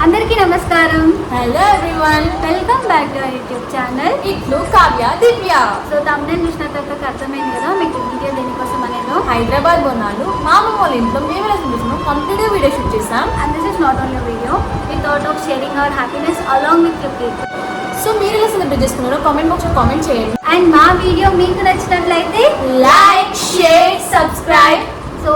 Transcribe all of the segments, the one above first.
అందరికీ నమస్కారం. Hello everyone, welcome back to our YouTube channel ఇట్లు కావ్య దివ్య. సో తమ్ముని చూసిన తర్వాత అర్థమైంది కదా మీకు వీడియో దేనికోసం అనేది. హైదరాబాద్ బోనాలు మా అమ్మ వాళ్ళ ఇంట్లో మేము ఎలా చూపిస్తున్నాం కంప్లీట్ వీడియో షూట్ చేసాం. And this is not only video, we thought of sharing our happiness along with you people. So మీరు ఎలా సెలబ్రేట్ చేసుకున్నారో కామెంట్ బాక్స్ లో కామెంట్ చేయండి. అండ్ మా వీడియో మీకు నచ్చినట్లయితే like, share, subscribe. So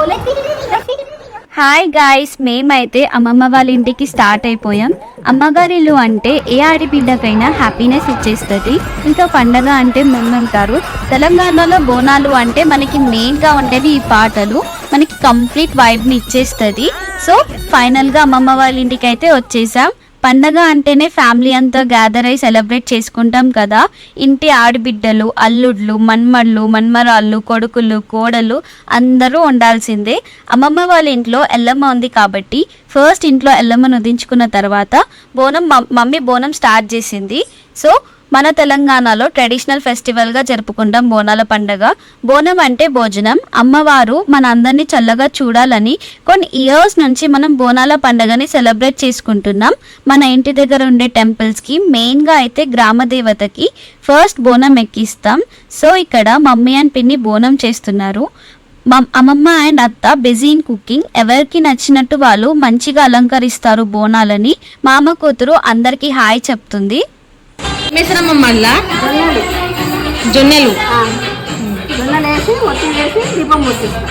hi guys, మేమైతే అమ్మమ్మ వాళ్ళ ఇంటికి స్టార్ట్ అయిపోయాం. అమ్మగారి ఇల్లు అంటే ఏ ఆడబిడ్డకైనా హ్యాపీనెస్ ఇచ్చేస్తుంది. ఇంకా పండగ అంటే ముందుంటారు. తెలంగాణలో బోనాలు అంటే మనకి మెయిన్గా ఉండేది ఈ పాటలు, మనకి కంప్లీట్ వైబ్ని ఇచ్చేస్తుంది. సో ఫైనల్గా అమ్మమ్మ వాళ్ళ ఇంటికి అయితే వచ్చేసాం. పండగ అంటేనే ఫ్యామిలీ అంతా గ్యాదర్ అయి సెలబ్రేట్ చేసుకుంటాం కదా. ఇంటి ఆడబిడ్డలు, అల్లుళ్ళు, మన్మళ్ళు, మన్మరాళ్ళు, కొడుకులు, కోడలు అందరూ ఉండాల్సిందే. అమ్మమ్మ వాళ్ళ ఇంట్లో ఎల్లమ్మ ఉంది కాబట్టి ఫస్ట్ ఇంట్లో ఎల్లమ్మను ఉదించుకున్న తర్వాత మమ్మీ బోనం స్టార్ట్ చేసింది. సో మన తెలంగాణలో ట్రెడిషనల్ ఫెస్టివల్గా జరుపుకుంటాం బోనాల పండుగ. బోనం అంటే భోజనం. అమ్మవారు మన అందరినీ చల్లగా చూడాలని కొన్ని ఇయర్స్ నుంచి మనం బోనాల పండుగని సెలబ్రేట్ చేసుకుంటున్నాం. మన ఇంటి దగ్గర ఉండే టెంపుల్స్కి, మెయిన్గా అయితే గ్రామ దేవతకి ఫస్ట్ బోనం ఎక్కిస్తాం. సో ఇక్కడ మమ్మీ అండ్ పిన్ని బోనం చేస్తున్నారు. అమ్మమ్మ అండ్ అత్త బిజీ ఇన్ కుకింగ్. ఎవరికి నచ్చినట్టు వాళ్ళు మంచిగా అలంకరిస్తారు బోనాలని. మామ కూతురు అందరికీ హాయ్ చెప్తుంది. మిశ్రమం మళ్ళా జొన్నలు వేసి ఒత్తి వేసి దీపం ముట్టిస్తాం.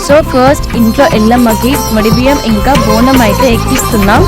సో ఫస్ట్ ఇంట్లో ఎల్లమ్మకి వడిబియ్యం ఇంకా బోనం అయితే ఎక్కిస్తున్నాం.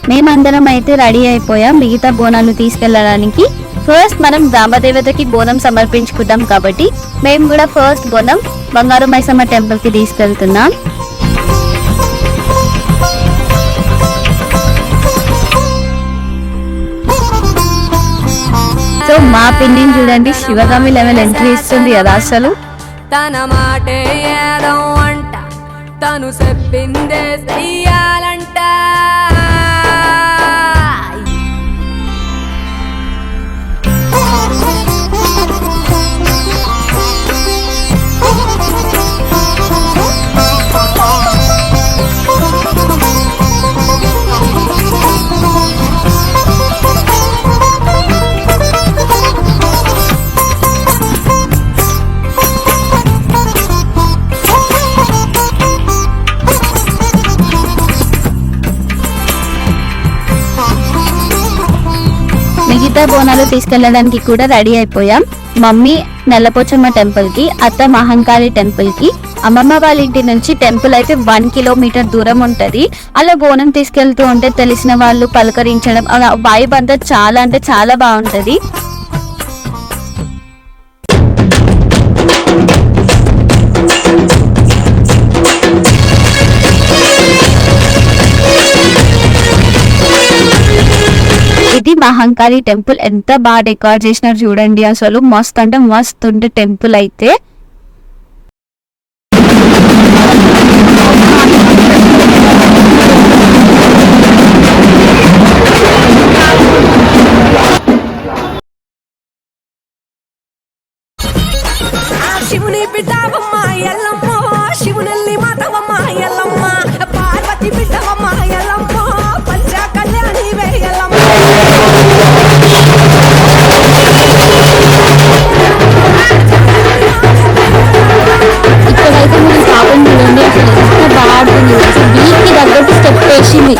మేమందరం అయితే రెడీ అయిపోయాం మిగతా బోనాలు తీసుకెళ్ళడానికి. ఫస్ట్ మనం గ్రామదేవతకి బోనం సమర్పించుకుంటాం కాబట్టి మేము కూడా ఫస్ట్ బోనం బంగారు మైసమ్మ టెంపుల్కి తీసుకెళ్తున్నాం. సో మా పిన్నిని చూడండి, శివగామి లెవెల్ ఎంట్రీ ఇస్తుంది కదా అసలు. తన మాటే ఏదో అంట, తను చెప్పిందే చెయ్యాలంట. మిగతా బోనాలు తీసుకెళ్ళడానికి కూడా రెడీ అయిపోయాం. మమ్మీ నల్లపోచమ్మ టెంపుల్ కి, అత్త మహంకాళి టెంపుల్ కి, అమ్మమ్మ వాళ్ళ ఇంటి నుంచి టెంపుల్ అయితే 1 కిలోమీటర్ దూరం ఉంటది. అలా బోనం తీసుకెళ్తూ ఉంటే తెలిసిన వాళ్ళు పలకరించడం అలా వైబ్ అంతా చాలా అంటే చాలా బాగుంటది. ఇది మహంకాళి టెంపుల్. ఎంత బాగా డెకరేట్ చేసినారు చూడండి, అసలు మస్తు అంటే మస్తు ఉండే టెంపుల్ అయితే. శివుని బిడ్డవమ్మ ఎల్లమ్మ, శివునల్లి మాతవమ్మ ఎల్లమ్మ, పార్వతి బిడ్డవమ్మ ఎల్లమ్మ, పంచ కళ్యాణి వేయల్లమ్మ. ఇక్కడైతే మనం పాపం చూడండి, అసలు ఎంత బాగుంటుంది. అసలు బీచ్కి తగ్గట్టు స్టెప్ వేసింది.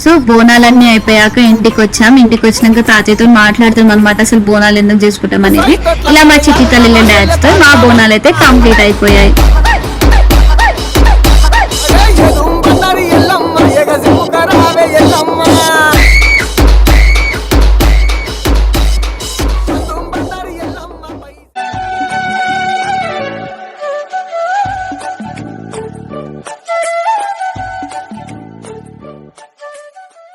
సో బోనాలన్నీ అయిపోయాక ఇంటికి వచ్చాం. ఇంటికి వచ్చినాక తాతయ్యతో మాట్లాడుతాం అనమాట, అసలు బోనాలు ఎందుకు చేసుకుంటాం అనేది. ఇలా మా చిట్టి తల్లి డాడ్స్ తో మా బోనాలు అయితే కంప్లీట్ అయిపోయాయి.